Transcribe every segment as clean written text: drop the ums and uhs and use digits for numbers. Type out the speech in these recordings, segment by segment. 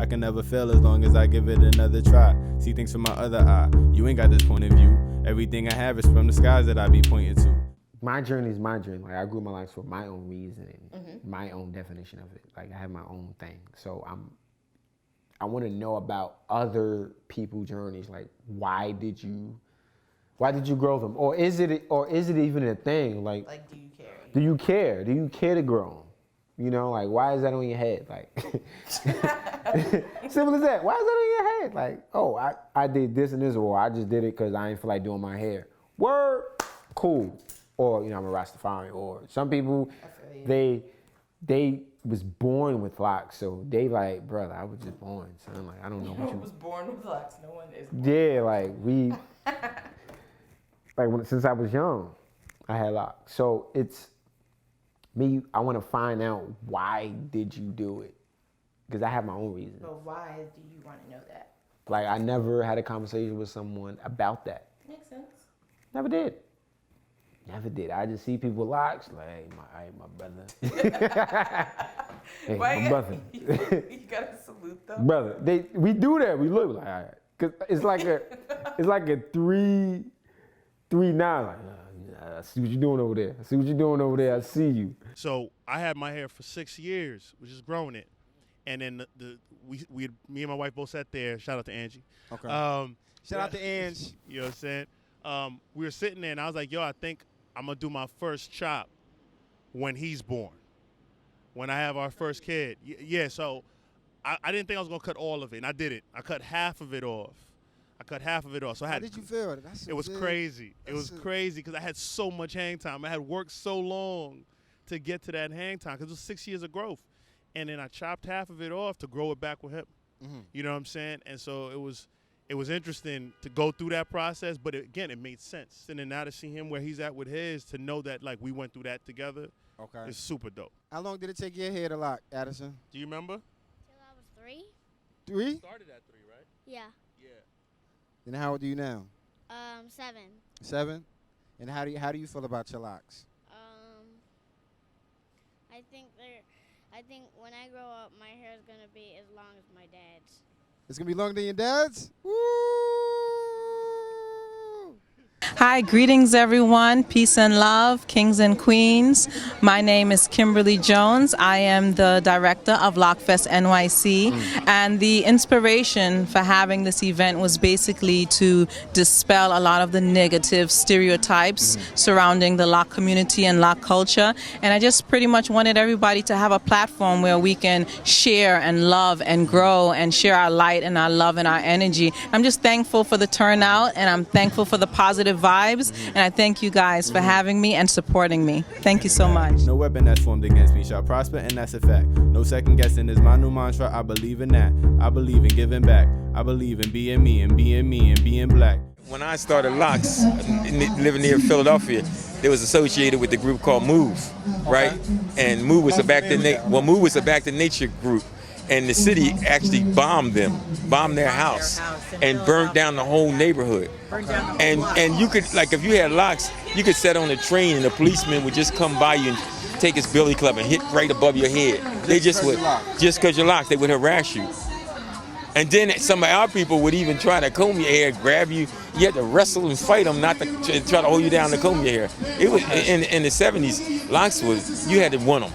I can never fail as long as I give it another try. See things from my other eye. You ain't got this point of view. Everything I have is from the skies that I be pointing to. My journey is my journey. Like, I grew my life for my own reason and my own definition of it. Like, I have my own thing. So I want to know about other people's journeys. Like, why did you grow them? Or is it even a thing? Like do you care? Do you care? Do you care to grow them? You know, like, why is that on your head? Like, simple as that. Why is that on your head? Like, oh, I did this and this, or I just did it because I ain't feel like doing my hair. Word, cool. Or, you know, I'm a Rastafarian. Or some people, they was born with locks, so they like, brother, I was just born, son. Like, I don't know what you was born with locks. No one is born. Yeah, like since I was young, I had locks. So it's me. I want to find out, why did you do it? Because I have my own reason. But why do you want to know that? Like, I never had a conversation with someone about that. Makes sense. Never did. Never did. I just see people with locks, like, hey, my brother. Hey, my brother. You gotta salute them. Brother, we do that. We look like, all right. Cause it's like a 3-9. Like, I see what you're doing over there. I see what you're doing over there. I see you. So I had my hair for 6 years, which is growing it, and then me and my wife both sat there. Shout out to Angie. Okay. Shout out to Angie. You know what I'm saying? We were sitting there, and I was like, yo, I think I'm going to do my first chop when he's born, when I have our first kid. Yeah, so I didn't think I was going to cut all of it, and I did it. I cut half of it off. So How did you feel? It was crazy. It was crazy because I had so much hang time. I had worked so long to get to that hang time because it was 6 years of growth. And then I chopped half of it off to grow it back with him. Mm-hmm. You know what I'm saying? And so it was interesting to go through that process, but again, it made sense. And then now to see him where he's at with his, to know that like we went through that together, it's super dope. How long did it take your hair to lock, Addison? Do you remember? Till I was 3. 3? Started at 3, right? Yeah. Yeah. Then how old are you now? 7. 7? And how do you feel about your locks? I think when I grow up, my hair is gonna be as long as my dad's. It's gonna be longer than your dad's? Woo! Hi, greetings everyone. Peace and love, kings and queens. My name is Kimberly Jones. I am the director of Lockfest NYC. And the inspiration for having this event was basically to dispel a lot of the negative stereotypes surrounding the Loc community and Loc culture. And I just pretty much wanted everybody to have a platform where we can share and love and grow and share our light and our love and our energy. I'm just thankful for the turnout, and I'm thankful for the positive vibes, and I thank you guys for having me and supporting me. Thank you so much. No weapon that's formed against me shall prosper, and that's a fact. No second guessing is my new mantra. I believe in that. I believe in giving back. I believe in being me and being me and being black. When I started Locs, living near Philadelphia, it was associated with the group called Move, right? And Move was a Back to Nature group. And the city actually bombed their house, and burned down the whole neighborhood. And you could, like, if you had locks, you could sit on a train and the policeman would just come by you and take his billy club and hit right above your head. They just would, just because you're locked, they would harass you. And then some of our people would even try to comb your hair, grab you. You had to wrestle and fight them not to try to hold you down to comb your hair. It was in the 70s. Locks was, you had to want them.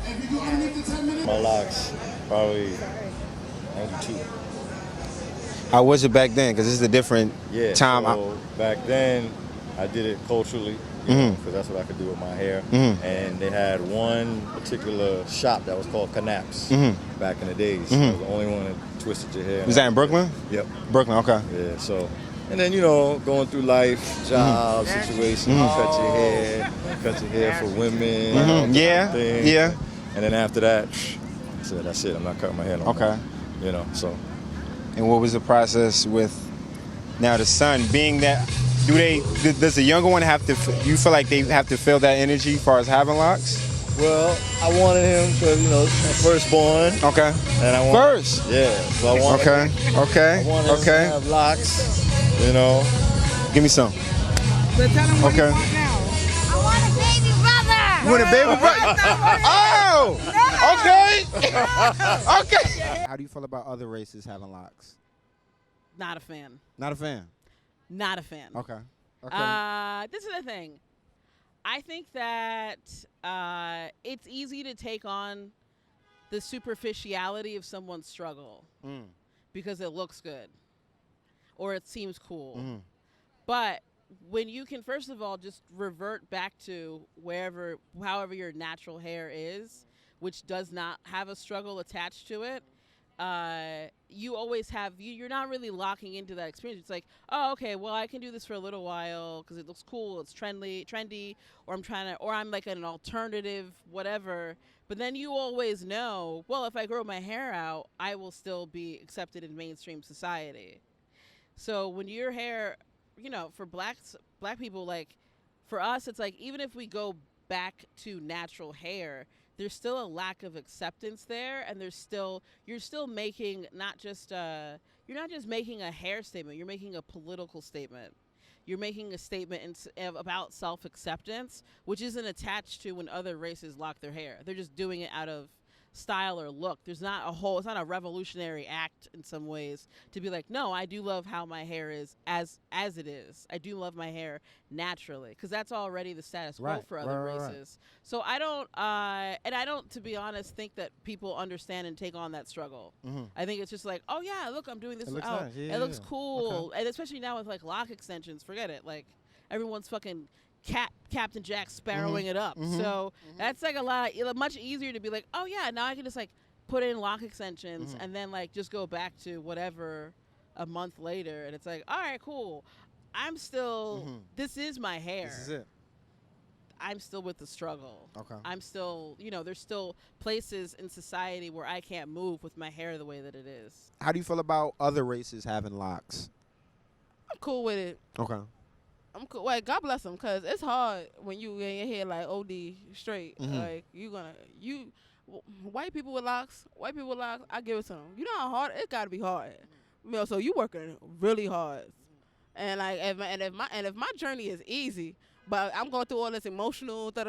My locks, probably 92. How was it back then? Because this is a different time. So back then, I did it culturally, because that's what I could do with my hair. And they had one particular shop that was called Knapp's back in the days. It was the only one that twisted your hair. Was that in Brooklyn? Yep. Brooklyn, okay. Yeah, so, and then, you know, going through life, job, situations, cut your hair for women. Yeah. And then after that, I said, that's it, I'm not cutting my hair no more. You know, so. And what was the process with now the son being that? Does the younger one have to? You feel like they have to feel that energy as far as having locks? Well, I wanted him because, you know, firstborn. Okay. And I wanted, so I wanted him to have locks. You know. Give me some. But tell him what you want now. I want a baby brother. You want a baby brother? Oh, No. Okay. Okay. How do you feel about other races having locks? Not a fan. Not a fan. Not a fan. Okay. Okay. This is the thing. I think that it's easy to take on the superficiality of someone's struggle because it looks good or it seems cool. But when you can, first of all, just revert back to however your natural hair is, which does not have a struggle attached to it, you always have, you're not really locking into that experience. It's like, oh, okay, well, I can do this for a little while because it looks cool, it's trendy, or I'm like an alternative, whatever. But then you always know, well, if I grow my hair out, I will still be accepted in mainstream society. So when your hair, for black people, like, for us, it's like, even if we go back to natural hair, there's still a lack of acceptance there, and you're still making you're not just making a hair statement, you're making a political statement. You're making a statement about self-acceptance, which isn't attached to when other races lock their hair. They're just doing it out of style or look. It's not a revolutionary act in some ways to be like, no, I do love how my hair is as it is. I do love my hair naturally, because that's already the status quo for other races. So I don't, to be honest, think that people understand and take on that struggle. I think it's just like, oh yeah, look, I'm doing this. It looks cool. Okay. And especially now with like lock extensions, forget it. Like everyone's fucking Captain Jack Sparrowing it up. So that's like much easier to be like, oh yeah, now I can just like put in lock extensions and then like just go back to whatever a month later, and it's like, all right, cool. I'm still, this is my hair. This is it. I'm still with the struggle. Okay. I'm still, there's still places in society where I can't move with my hair the way that it is. How do you feel about other races having locks? I'm cool with it. Okay. I'm cool. Like, God bless them, because it's hard when you in your head like OD straight. Like, white people with locks, I give it to them. You know how hard it got to be hard. So you working really hard. And like, if my journey is easy, but I'm going through all this emotional I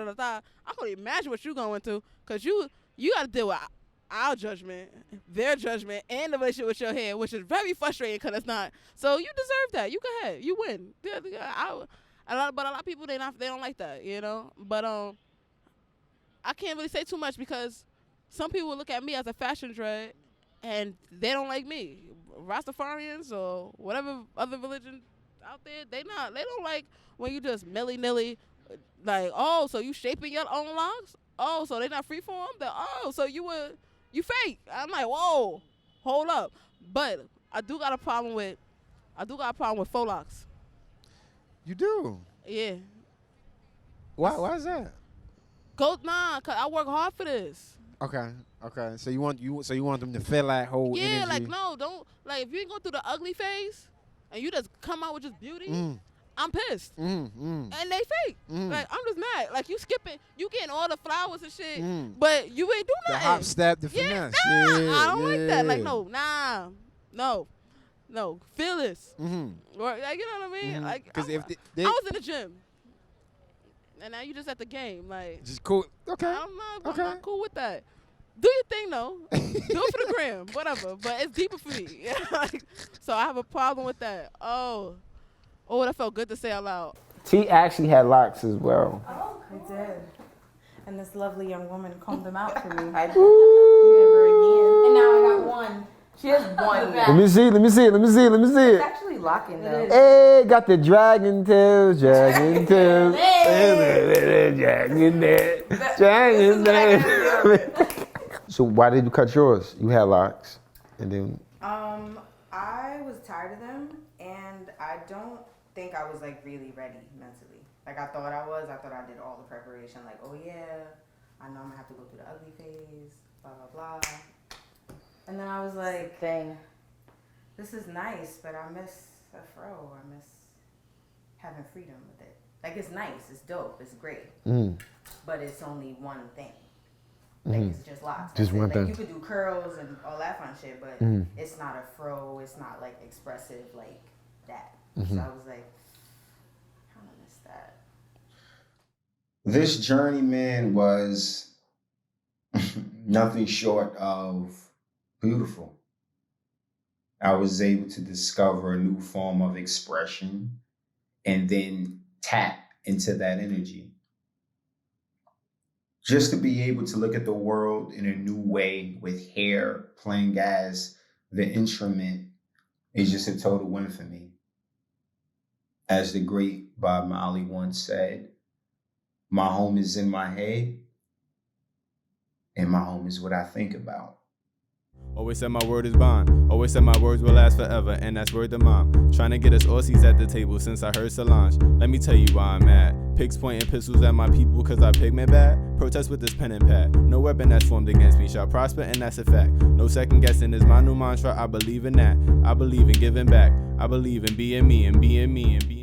can imagine what you're going through, because you got to deal with our judgment, their judgment, and the relationship with your hair, which is very frustrating because it's not. So you deserve that. You go ahead. You win. But a lot of people, they don't like that, But I can't really say too much, because some people look at me as a fashion dread, and they don't like me. Rastafarians or whatever other religion out there, they don't like when you just milly-nilly, like, oh, so you shaping your own locks? Oh, so they not freeform? So you fake. I'm like, whoa, hold up. But I do got a problem with faux locks. You do? Yeah. Why is that? Cause I work hard for this. Okay. So you want them to feel that whole energy? Yeah, like, no, don't, like, if you ain't go through the ugly phase and you just come out with just beauty, I'm pissed. And they fake. Like, I'm just mad. Like, you skipping, you getting all the flowers and shit, but you ain't do nothing. The hop, step, the finesse. I don't like that. Like, no, feel this. Or, like, you know what I mean? Like, I was in the gym, and now you just at the game. Like, just cool. Okay. I'm not cool with that. Do your thing, though. Do it for the gram, whatever. But it's deeper for me. Like, so I have a problem with that. Oh, that felt good to say out loud. T actually had locks as well. Oh, I did. And this lovely young woman combed them out for me. Ooh. Never again. And now I got one. She has one. Let me see it. It's actually locking though. Hey, got the dragon tails. Dragon tails. So why did you cut yours? You had locks, and then. I was tired of them, and I don't think I was like really ready mentally. Like I thought I was. I thought I did all the preparation. Like, oh yeah, I know I'm gonna have to go through the ugly phase. Blah blah blah. And then I was like, this is nice, but I miss a fro. I miss having freedom with it. Like, it's nice, it's dope, it's great. But it's only one thing. Like, it's just locks. Just one thing. You could do curls and all that fun shit, but it's not a fro. It's not, like, expressive like that. So I was like, I kind of miss that. This journey, man, was nothing short of beautiful. I was able to discover a new form of expression and then tap into that energy. Just to be able to look at the world in a new way with hair playing as the instrument is just a total win for me. As the great Bob Marley once said, my home is in my head, and my home is what I think about. Always said my word is bond. Always said my words will last forever, and that's word to mom. Trying to get us Aussies at the table since I heard Solange. Let me tell you why I'm mad. Pigs pointing pistols at my people cause I pigment bad. Protest with this pen and pad. No weapon that's formed against me shall prosper, and that's a fact. No second guessing is my new mantra. I believe in that. I believe in giving back. I believe in being me and being me and being